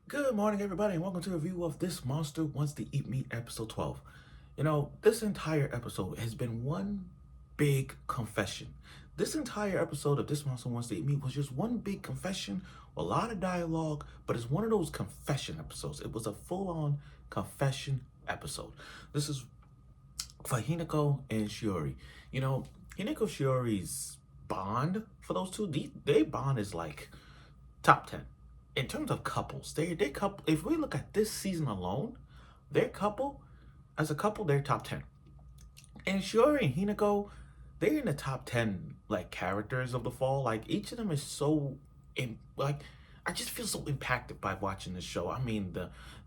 Good morning, everybody, and welcome to a review of This Monster Wants to Eat Me, episode 12. This entire episode has been one big confession. This entire episode of This Monster Wants to Eat Me was just one big confession, a lot of dialogue, but it's one of those confession episodes. It was a full-on confession episode. This is for Hinako and Shiori. Hinako Shiori's bond for those two, they bond is like top 10 in terms of couples. They couple. If we look at this season alone, their couple, as a couple, they're top 10. And Shiori and Hinako, they're in the top 10 like characters of the fall. Like each of them is so I just feel so impacted by watching this show. I mean,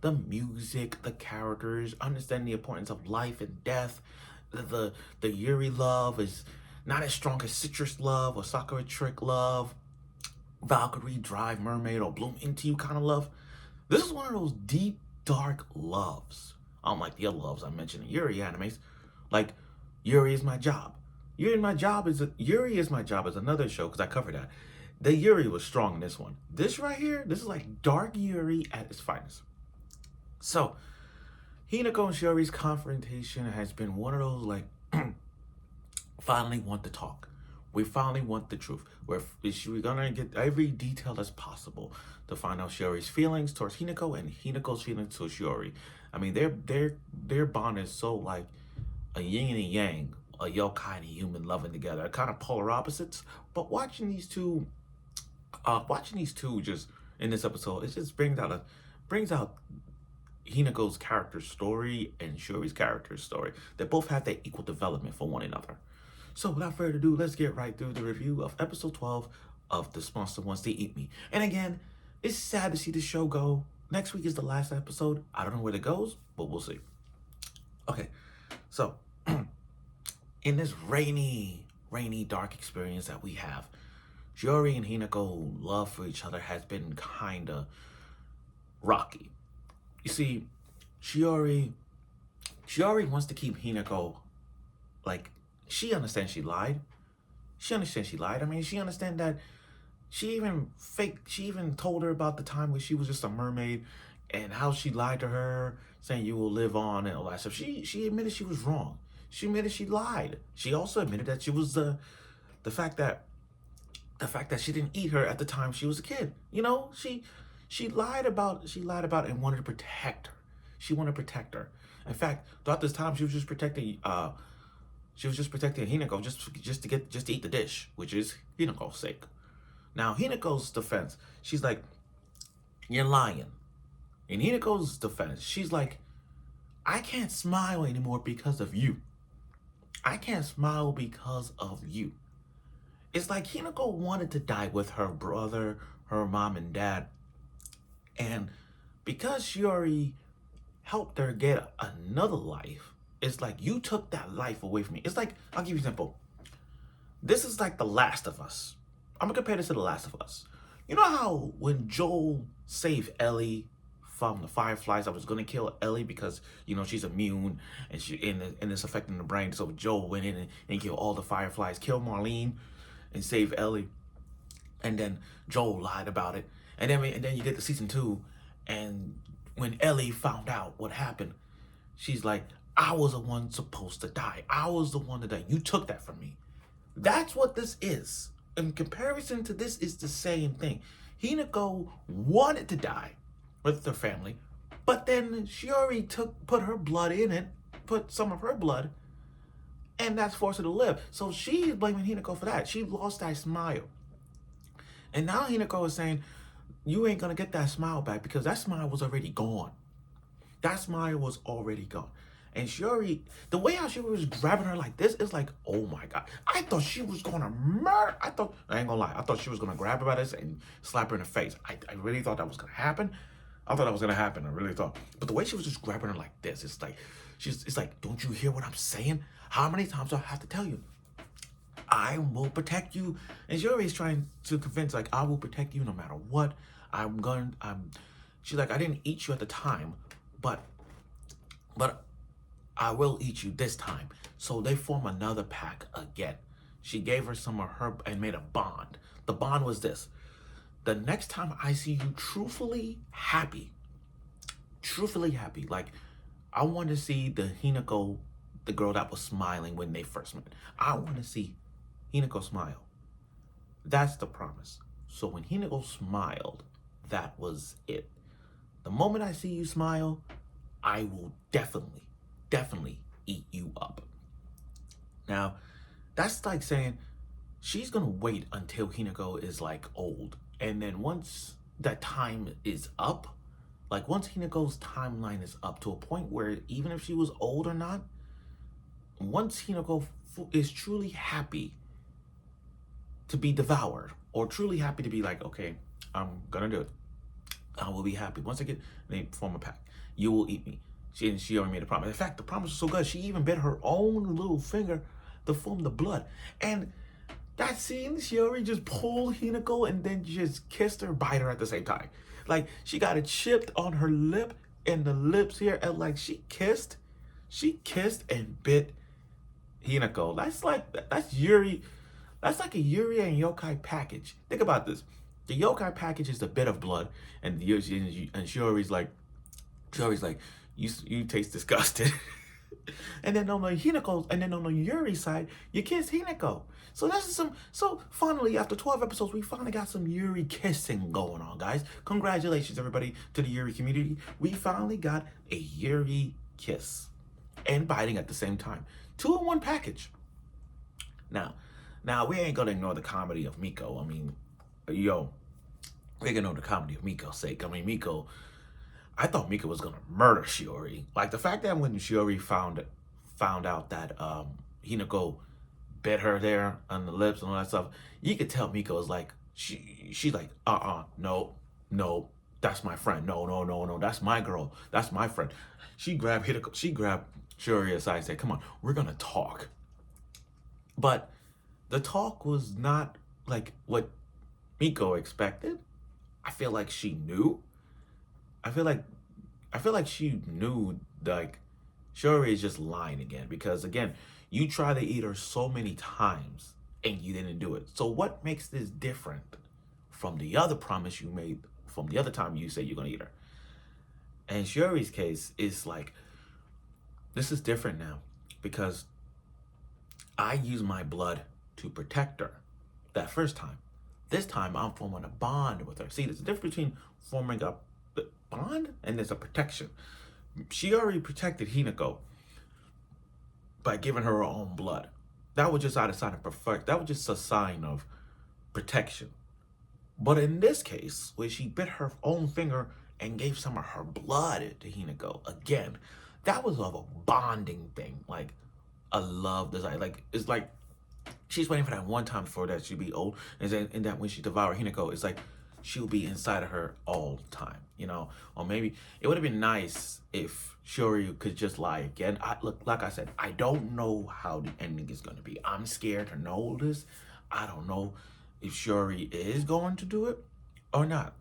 the music, the characters, understanding the importance of life and death. The Yuri love is not as strong as Citrus love or Sakura Trick love, Valkyrie Drive Mermaid or Bloom Into You kind of love. This is one of those deep, dark loves. Unlike the other loves I mentioned in Yuri animes. Like, Yuri is my job. Yuri is my job is another show because I covered that. The Yuri was strong in this one. This right here, this is like dark Yuri at its finest. So, Hinako and Shiori's confrontation has been one of those like finally want to talk. We finally want the truth. We're gonna get every detail as possible to find out Shiori's feelings towards Hinako and Hinako's feelings to Shiori. I mean, their bond is so like a yin and a yang, a yokai and a human loving together, kind of polar opposites. But watching these two just in this episode, it just brings out Hinako's character story and Shiori's character story. They both have their equal development for one another. So without further ado, let's get right through the review of episode 12 of This Monster Wants to Eat Me. And again, it's sad to see the show go. Next week is the last episode. I don't know where it goes, but we'll see. Okay, so in this rainy, dark experience that we have, Shiori and Hinako love for each other has been kinda rocky. You see, Shiori wants to keep Hinako like, she understands she lied. I mean, she understands that she even told her about the time when she was just a mermaid and how she lied to her, saying you will live on and all that stuff. She admitted she was wrong. She admitted she lied. She also admitted that she was the fact that she didn't eat her at the time she was a kid. She lied about and wanted to protect her. She wanted to protect her. In fact, throughout this time, she was just protecting Hinako just to eat the dish, which is Hinako's sake. Now, Hinako's defense, she's like, you're lying. In Hinako's defense, she's like, I can't smile anymore because of you. I can't smile because of you. It's like Hinako wanted to die with her brother, her mom and dad. And because Shiori helped her get another life, it's like you took that life away from me. It's like, I'll give you an example. This is like The Last of Us. I'm gonna compare this to The Last of Us. You know how when Joel saved Ellie from the fireflies that was gonna kill Ellie because she's immune and it's affecting the brain. So Joel went in and killed all the fireflies, killed Marlene, and saved Ellie. And then Joel lied about it. And then you get to season 2, and when Ellie found out what happened, she's like, I was the one supposed to die. I was the one that died. You took that from me. That's what this is. In comparison to this, it's the same thing. Hinako wanted to die with her family, but then Shiori put her blood in it, put some of her blood, and that's forced her to live. So she's blaming Hinako for that. She lost that smile. And now Hinako is saying, you ain't gonna get that smile back because that smile was already gone. That smile was already gone. And Shiori, the way how Shiori was grabbing her like this, is like, oh my God. I thought she was gonna murder. I ain't gonna lie. I thought she was gonna grab her by this and slap her in the face. I really thought that was gonna happen. I really thought. But the way she was just grabbing her like this, it's like, don't you hear what I'm saying? How many times do I have to tell you? I will protect you. And Shiori is trying to convince, like, I will protect you no matter what. She's like, I didn't eat you at the time, but I will eat you this time. So they form another pack again. She gave her some of her and made a bond. The bond was this. the next time I see you truthfully happy, like I want to see the Hinako, the girl that was smiling when they first met. I want to see Hinako smile. That's the promise. So when Hinako smiled, that was it. The moment I see you smile, I will definitely eat you up. Now, that's like saying she's gonna wait until Hinako is like old. And then once that time is up, like once Hinako's timeline is up to a point where even if she was old or not, once Hinako is truly happy to be devoured, or truly happy to be like, okay, I'm gonna do it. I will be happy. Once I get, they form a pact. You will eat me. She already made a promise. In fact, the promise was so good, she even bit her own little finger to form the blood. And that scene, Shiori just pulled Hinako and then just kissed her, bite her at the same time. Like, she got it chipped on her lip and the lips here, and like she kissed and bit Hinako. That's Yuri. That's like a Yuri and yokai package. Think about this. The yokai package is the bit of blood, and Shiori's like, you taste disgusting. And then on the Hinako's, and then on the Yuri side, you kiss Hinako. So that's so finally, after 12 episodes, we finally got some Yuri kissing going on, guys. Congratulations, everybody, to the Yuri community. We finally got a Yuri kiss and biting at the same time. 2-in-1 package. Now we ain't gonna ignore the comedy of Miko. I mean, we're gonna ignore the comedy of Miko's sake. I mean, I thought Miko was gonna murder Shiori. Like the fact that when Shiori found out that Hinako bit her there on the lips and all that stuff, you could tell Miko was like, she's like, no, that's my friend. No, that's my girl. That's my friend. She grabbed Shiori aside and said, come on, we're gonna talk. But the talk was not like what Miko expected. I feel like she knew. I feel like she knew, like, Shiori is just lying again, because again, you try to eat her so many times and you didn't do it. So what makes this different from the other promise you made from the other time you said you're gonna eat her? And Shiori's case is like, this is different now because I used my blood to protect her that first time. This time I'm forming a bond with her. See, there's a difference between forming a bond and there's a protection. She already protected Hinako by giving her own blood. That was just out of sign of perfect. That was just a sign of protection. But in this case, where she bit her own finger and gave some of her blood to Hinako, again, that was of a bonding thing, like a love desire. Like, it's like she's waiting for that one time for that she'd be old, and that when she devoured Hinako, it's like she'll be inside of her all the time, you know? Or maybe it would have been nice if Shiori could just lie again. Look, like I said, I don't know how the ending is going to be. I'm scared to know this. I don't know if Shiori is going to do it or not.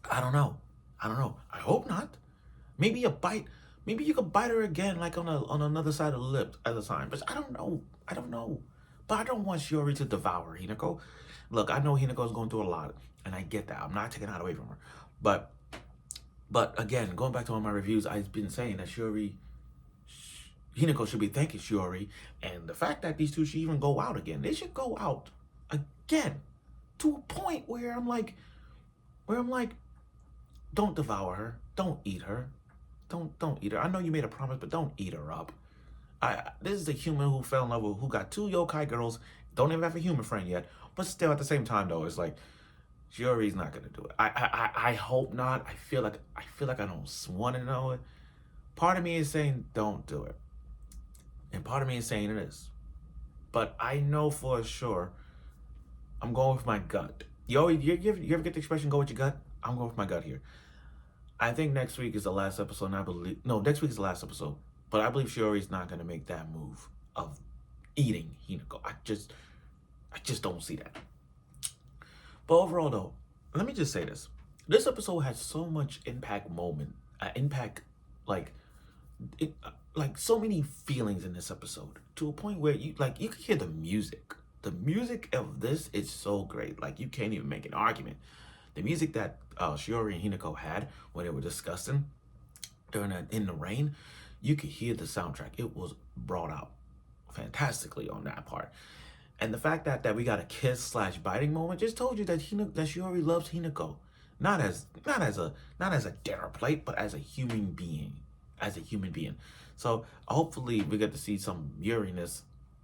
I don't know. I hope not. Maybe a bite. Maybe you could bite her again, like on another side of the lip at the time. But I don't know. But I don't want Shiori to devour Hinako. Look, I know Hinako's going through a lot, and I get that. I'm not taking that away from her. But again, going back to all my reviews, I've been saying that Hinako should be thanking Shiori, and the fact that these two should even go out again. They should go out again to a point where I'm like, don't devour her, don't eat her, don't eat her. I know you made a promise, but don't eat her up. This is a human who fell in love with, who got 2 yokai girls, don't even have a human friend yet, but still at the same time though, it's like, Shiori's not gonna do it. I hope not. I feel like I don't want to know it. Part of me is saying don't do it, and part of me is saying it is. But I know for sure I'm going with my gut. You ever get the expression "go with your gut"? I'm going with my gut here. I think next week is the last episode, and next week is the last episode. But I believe Shiori's not gonna make that move of eating Hinako. I just don't see that. But overall, though, let me just say this: this episode had so much like so many feelings in this episode, to a point where you could hear the music. The music of this is so great, like you can't even make an argument. The music that Shiori and Hinako had when they were discussing in the rain, you could hear the soundtrack. It was brought out fantastically on that part. And the fact that we got a kiss slash biting moment just told you that that Shiori loves Hinako, not as a dinner plate, but as a human being, as a human being. So hopefully we get to see some Yuriness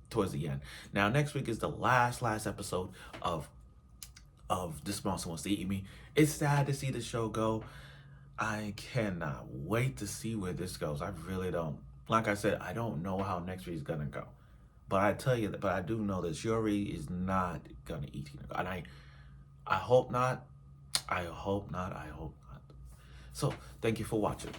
towards the end. Now next week is the last episode of This Monster Wants to Eat Me. It's sad to see the show go. I cannot wait to see where this goes. I really don't. Like I said, I don't know how next week is gonna go. But I tell you that, but I do know that Shiori is not gonna eat Hinako. And I hope not. I hope not. I hope not. So thank you for watching.